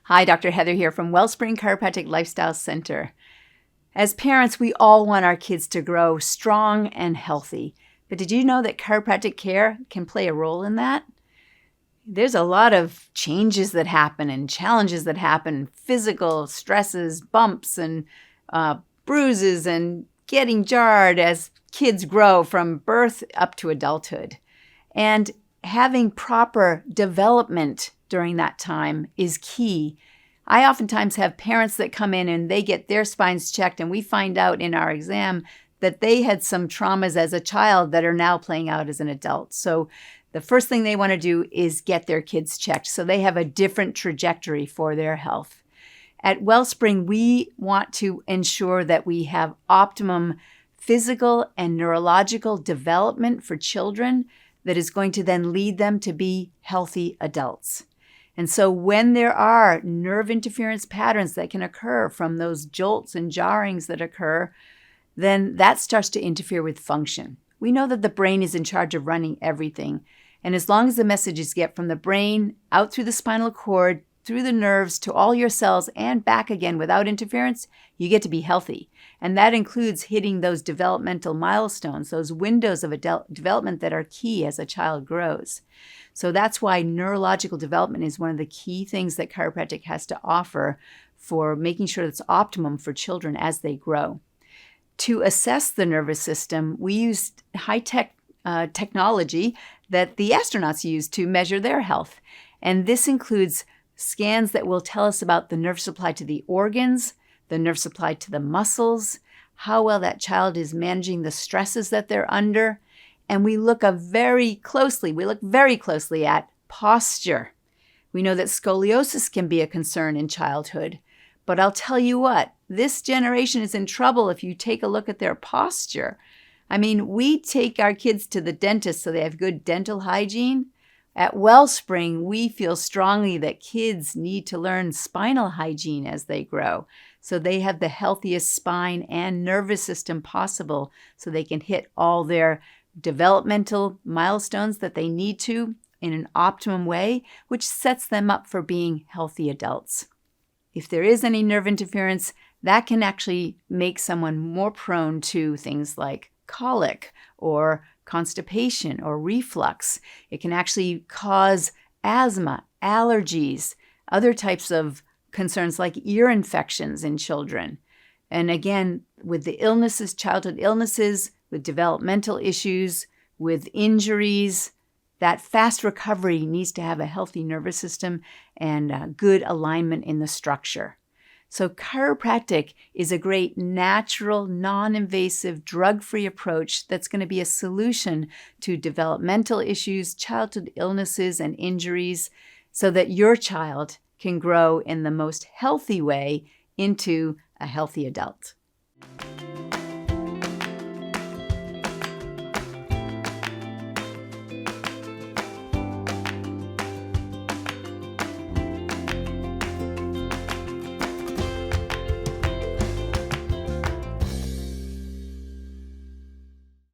Hi, Dr. Heather here from Wellspring Chiropractic Lifestyle Center. As parents, we all want our kids to grow strong and healthy. But did you know that chiropractic care can play a role in that? There's a lot of changes that happen and challenges that happen, physical stresses, bumps, and bruises, and getting jarred as kids grow from birth up to adulthood. And having proper development during that time is key. I oftentimes have parents that come in and they get their spines checked, and we find out in our exam that they had some traumas as a child that are now playing out as an adult. So the first thing they want to do is get their kids checked so they have a different trajectory for their health. At Wellspring, we want to ensure that we have optimum physical and neurological development for children that is going to then lead them to be healthy adults. And so when there are nerve interference patterns that can occur from those jolts and jarrings that occur, then that starts to interfere with function. We know that the brain is in charge of running everything. And as long as the messages get from the brain out through the spinal cord, through the nerves to all your cells and back again without interference, you get to be healthy. And that includes hitting those developmental milestones, those windows of development that are key as a child grows. So that's why neurological development is one of the key things that chiropractic has to offer for making sure it's optimum for children as they grow. To assess the nervous system, we use high-tech technology that the astronauts use to measure their health. And this includes scans that will tell us about the nerve supply to the organs, the nerve supply to the muscles, how well that child is managing the stresses that they're under. And we look very closely at posture. We know that scoliosis can be a concern in childhood. But I'll tell you what, this generation is in trouble if you take a look at their posture. I mean, we take our kids to the dentist so they have good dental hygiene. At Wellspring, we feel strongly that kids need to learn spinal hygiene as they grow, so they have the healthiest spine and nervous system possible so they can hit all their developmental milestones that they need to in an optimum way, which sets them up for being healthy adults. If there is any nerve interference, that can actually make someone more prone to things like colic or constipation or reflux. It can actually cause asthma, allergies, other types of concerns like ear infections in children. And again, with the illnesses, childhood illnesses, with developmental issues, with injuries, that fast recovery needs to have a healthy nervous system and good alignment in the structure. So chiropractic is a great natural, non-invasive, drug-free approach that's going to be a solution to developmental issues, childhood illnesses, and injuries so that your child can grow in the most healthy way into a healthy adult.